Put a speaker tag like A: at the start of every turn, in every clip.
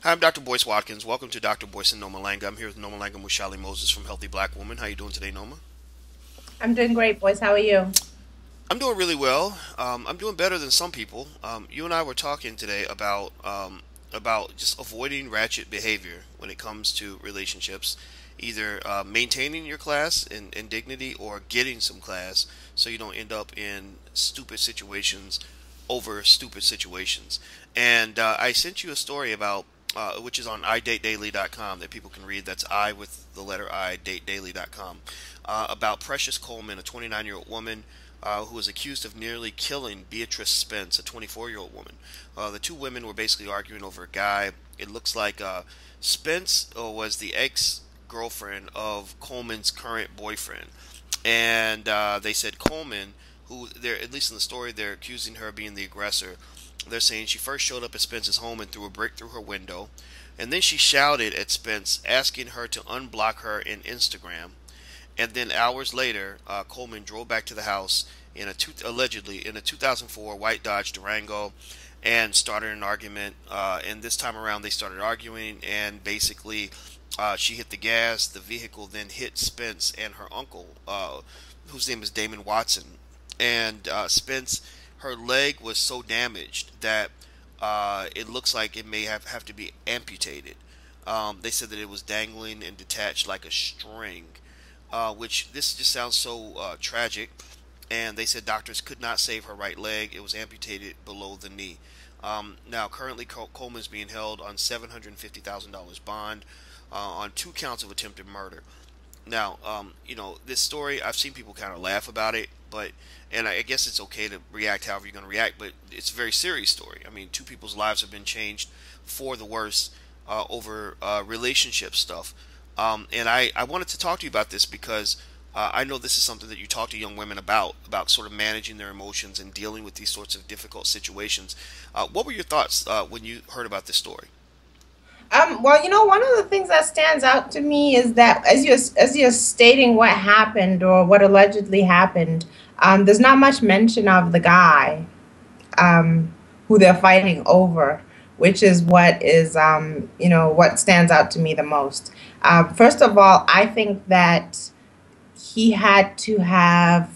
A: Hi, I'm Dr. Boyce Watkins. Welcome to Dr. Boyce and Noma Langa. I'm here with Noma Langa Mushali Moses from Healthy Black Woman. How you doing today, Noma?
B: I'm doing great, boys. How are you?
A: I'm doing really well. I'm doing better than some people. You and I were talking today about just avoiding ratchet behavior when it comes to relationships, either maintaining your class and dignity or getting some class so you don't end up in stupid situations over stupid situations. And I sent you a story about which is on idatedaily.com that people can read. That's I with the letter I, datedaily.com, about Precious Coleman, a 29-year-old woman who was accused of nearly killing Beatrice Spence, a 24-year-old woman. The two women were basically arguing over a guy. It looks like Spence was the ex-girlfriend of Coleman's current boyfriend, and they said Coleman, who they're at least in the story they're accusing her of being the aggressor. They're saying she first showed up at Spence's home and threw a brick through her window, and then she shouted at Spence, asking her to unblock her in Instagram. And then hours later, Coleman drove back to the house allegedly in a 2004 white Dodge Durango and started an argument. And this time around, they started arguing, and basically, she hit the gas. The vehicle then hit Spence and her uncle, whose name is Damon Watson. And Spence, her leg was so damaged that it looks like it may have to be amputated. They said that it was dangling and detached like a string, which this just sounds so tragic. And they said doctors could not save her right leg. It was amputated below the knee. Now, currently, Coleman is being held on $750,000 bond on 2 counts of attempted murder. Now, this story, I've seen people kind of laugh about it, and I guess it's okay to react however you're going to react, but it's a very serious story. I mean, two people's lives have been changed for the worse over relationship stuff. And I wanted to talk to you about this because I know this is something that you talk to young women about sort of managing their emotions and dealing with these sorts of difficult situations. What were your thoughts when you heard about this story?
B: One of the things that stands out to me is that as you're stating what happened or what allegedly happened, there's not much mention of the guy who they're fighting over, which is what stands out to me the most. First of all, I think that he had to have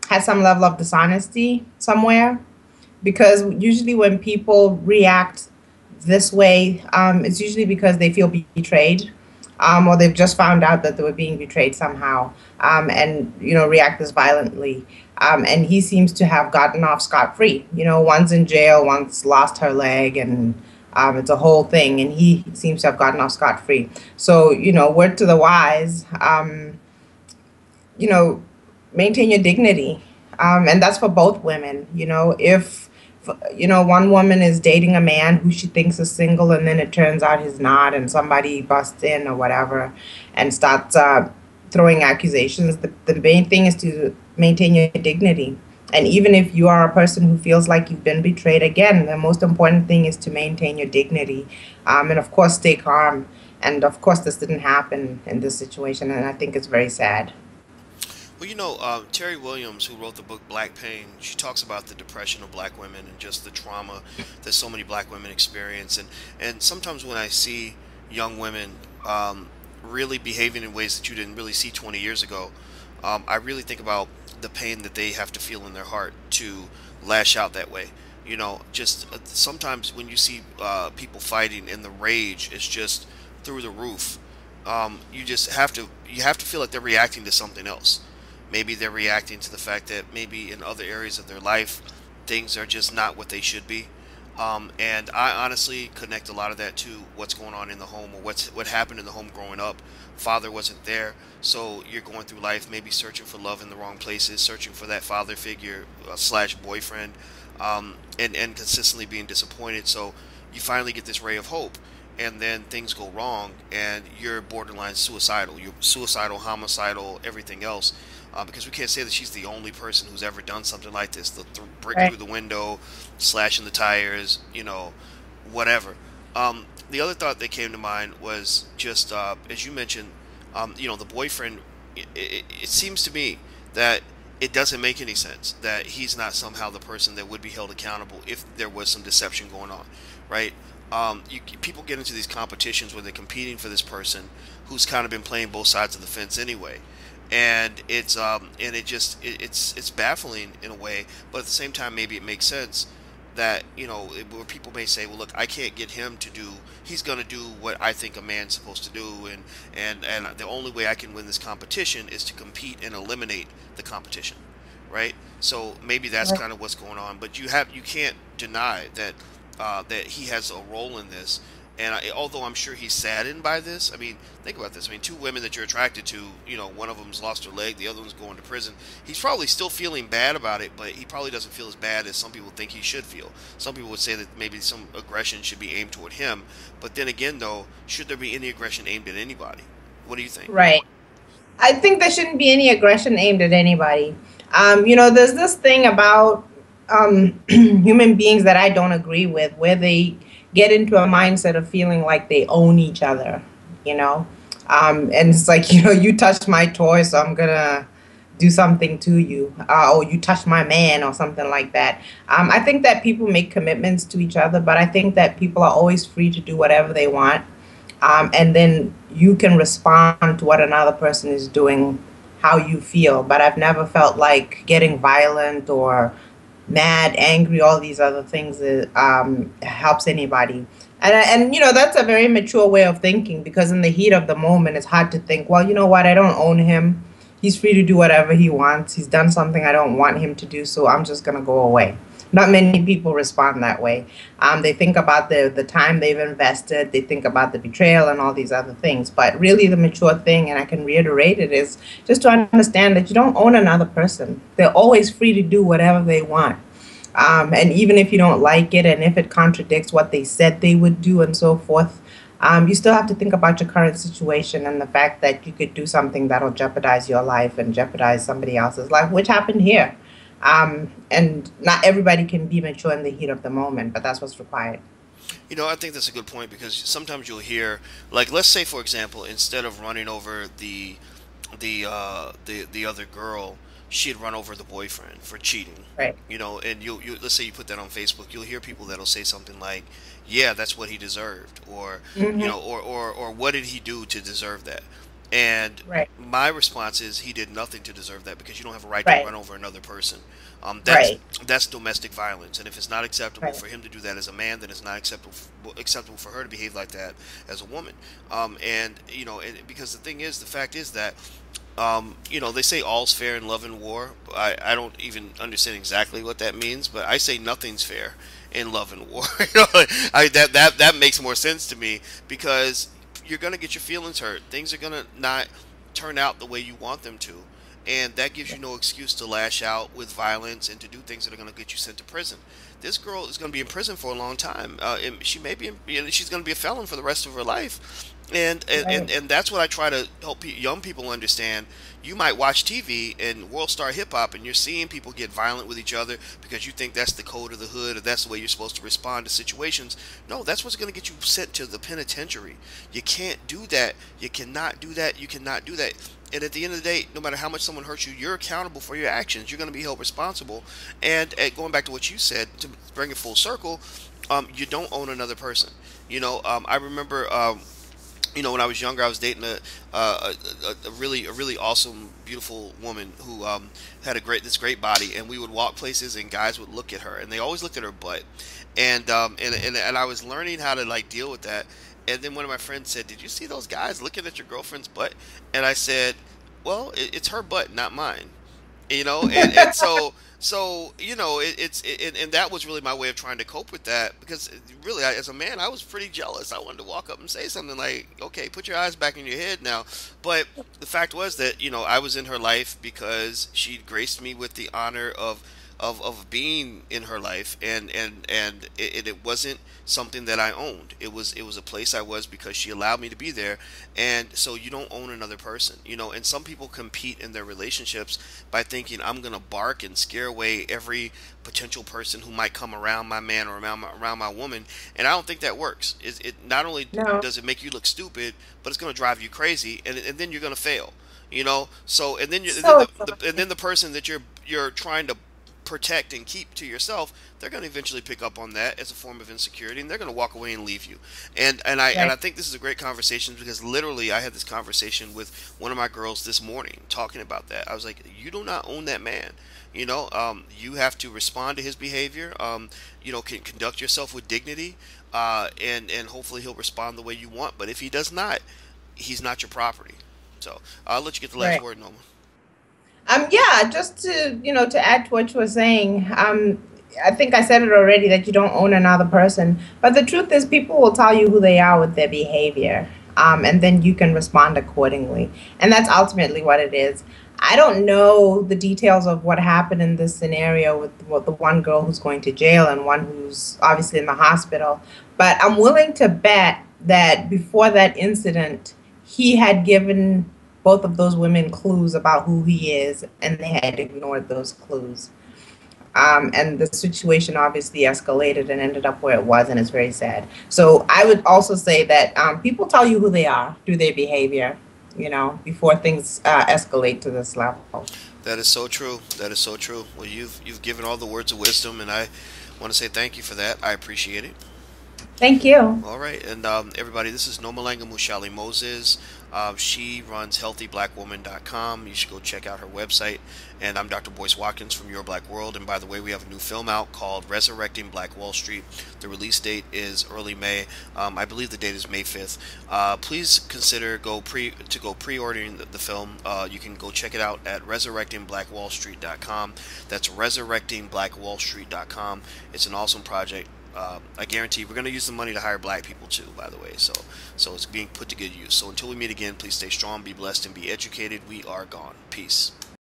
B: had some level of dishonesty somewhere because usually when people react this way, it's usually because they feel betrayed, or they've just found out that they were being betrayed somehow, and react this violently. And he seems to have gotten off scot free. One's in jail, one's lost her leg, and it's a whole thing. And he seems to have gotten off scot free. So word to the wise. You know, Maintain your dignity. And that's for both women. If one woman is dating a man who she thinks is single, and then it turns out he's not, and somebody busts in or whatever and starts throwing accusations, the main thing is to maintain your dignity. And even if you are a person who feels like you've been betrayed, again, the most important thing is to maintain your dignity, and of course, stay calm. And of course, this didn't happen in this situation, and I think it's very sad.
A: Well, Terry Williams, who wrote the book Black Pain, she talks about the depression of black women and just the trauma that so many black women experience. And sometimes when I see young women really behaving in ways that you didn't really see 20 years ago, I really think about the pain that they have to feel in their heart to lash out that way. Just sometimes when you see people fighting and the rage is just through the roof, you have to feel like they're reacting to something else. Maybe they're reacting to the fact that maybe in other areas of their life things are just not what they should be. And I honestly connect a lot of that to what's going on in the home or what happened in the home growing up. Father wasn't there, so you're going through life maybe searching for love in the wrong places, searching for that father figure slash boyfriend, and consistently being disappointed. So you finally get this ray of hope, and then things go wrong, and you're borderline suicidal. You're suicidal, homicidal, everything else. Because we can't say that she's the only person who's ever done something like this. The brick
B: Right.
A: through the window, slashing the tires, whatever. The other thought that came to mind was just, as you mentioned, the boyfriend. It seems to me that it doesn't make any sense that he's not somehow the person that would be held accountable if there was some deception going on, right? people get into these competitions where they're competing for this person who's kind of been playing both sides of the fence anyway, and it's baffling in a way, but at the same time maybe it makes sense that where people may say, well, look, I can't get him to do, he's going to do what I think a man's supposed to do, and the only way I can win this competition is to compete and eliminate the competition, right? So maybe that's kind of what's going on, but you can't deny that that he has a role in this. And although I'm sure he's saddened by this, I mean, think about this. I mean, two women that you're attracted to, one of them's lost her leg, the other one's going to prison. He's probably still feeling bad about it, but he probably doesn't feel as bad as some people think he should feel. Some people would say that maybe some aggression should be aimed toward him. But then again, though, should there be any aggression aimed at anybody? What do you think?
B: Right. I think there shouldn't be any aggression aimed at anybody. There's this thing about human beings that I don't agree with, where they get into a mindset of feeling like they own each other, you know? And it's like, you touched my toy, so I'm gonna do something to you, or you touched my man, or something like that. I think that people make commitments to each other, but I think that people are always free to do whatever they want. And then you can respond to what another person is doing, how you feel. But I've never felt like getting violent or mad, angry, all these other things that helps anybody. And that's a very mature way of thinking, because in the heat of the moment, it's hard to think, well, you know what, I don't own him. He's free to do whatever he wants. He's done something I don't want him to do, so I'm just going to go away. Not many people respond that way. They think about the time they've invested. They think about the betrayal and all these other things. But really, the mature thing, and I can reiterate it, is just to understand that you don't own another person. They're always free to do whatever they want. And even if you don't like it, and if it contradicts what they said they would do and so forth, you still have to think about your current situation and the fact that you could do something that'll jeopardize your life and jeopardize somebody else's life, which happened here. And not everybody can be mature in the heat of the moment, but that's what's required.
A: I think that's a good point because sometimes you'll hear, like, let's say for example, instead of running over the other girl, she'd run over the boyfriend for cheating.
B: Right.
A: And you let's say you put that on Facebook, you'll hear people that'll say something like, "Yeah, that's what he deserved," or
B: Hmm.
A: or "What did he do to deserve that?" And
B: Right.
A: my response is, he did nothing to deserve that because you don't have a right to
B: Right.
A: run over another person.
B: Right.
A: That's domestic violence, and if it's not acceptable
B: Right.
A: for him to do that as a man, then it's not acceptable for her to behave like that as a woman. Because the thing is, the fact is that they say all's fair in love and war. I don't even understand exactly what that means, but I say nothing's fair in love and war. That makes more sense to me because you're gonna get your feelings hurt. Things are gonna not turn out the way you want them to, and that gives you no excuse to lash out with violence and to do things that are gonna get you sent to prison. This girl is gonna be in prison for a long time. And she may be, she's gonna be a felon for the rest of her life.
B: Right.
A: And that's what I try to help young people understand. You might watch TV and World Star Hip Hop, and you're seeing people get violent with each other because you think that's the code of the hood, or that's the way you're supposed to respond to situations. No, that's what's going to get you sent to the penitentiary. You can't do that. You cannot do that. You cannot do that. And at the end of the day, no matter how much someone hurts you, you're accountable for your actions. You're going to be held responsible. And going back to what you said, to bring it full circle, you don't own another person. I remember when I was younger, I was dating a really awesome, beautiful woman who had this great body, and we would walk places, and guys would look at her, and they always looked at her butt, and I was learning how to like deal with that. And then one of my friends said, "Did you see those guys looking at your girlfriend's butt?" And I said, "Well, it's her butt, not mine." And that was really my way of trying to cope with that because really, as a man, I was pretty jealous. I wanted to walk up and say something like, "Okay, put your eyes back in your head now." But the fact was that I was in her life because she graced me with the honor of being in her life, and it wasn't something that I owned. It was a place I was because she allowed me to be there. And so you don't own another person. And some people compete in their relationships by thinking, I'm gonna bark and scare away every potential person who might come around my man or around my woman, and I don't think that works. It not only
B: No.
A: does it make you look stupid, but it's gonna drive you crazy, and then you're gonna fail. So and then you and then
B: So
A: and then the person that you're trying to protect and keep to yourself, they're going to eventually pick up on that as a form of insecurity, and they're going to walk away and leave you. And I
B: Right.
A: think this is a great conversation, because literally I had this conversation with one of my girls this morning talking about that. I was like, you do not own that man. You have to respond to his behavior. Can conduct yourself with dignity, and hopefully he'll respond the way you want. But if he does not, he's not your property. So I'll let you get the last
B: Right.
A: word, Noma.
B: Yeah, just to, to add to what you were saying, I think I said it already that you don't own another person. But the truth is, people will tell you who they are with their behavior, and then you can respond accordingly. And that's ultimately what it is. I don't know the details of what happened in this scenario with the one girl who's going to jail and one who's obviously in the hospital. But I'm willing to bet that before that incident, he had given both of those women clues about who he is, and they had ignored those clues. And the situation obviously escalated and ended up where it was, and it's very sad. So I would also say that people tell you who they are through their behavior, before things escalate to this level.
A: That is so true. That is so true. Well, you've given all the words of wisdom, and I want to say thank you for that. I appreciate it.
B: Thank you.
A: All right, and everybody, this is Nomalanga Mushali Moses. She runs healthyblackwoman.com. You should go check out her website. And I'm Dr. Boyce Watkins from Your Black World. And by the way, we have a new film out called Resurrecting Black Wall Street. The release date is early May. I believe the date is May 5th. Please consider pre-ordering the film. You can go check it out at resurrectingblackwallstreet.com. That's resurrectingblackwallstreet.com. It's an awesome project. I guarantee we're going to use the money to hire black people too, by the way. So it's being put to good use. So until we meet again, please stay strong, be blessed, and be educated. We are gone. Peace.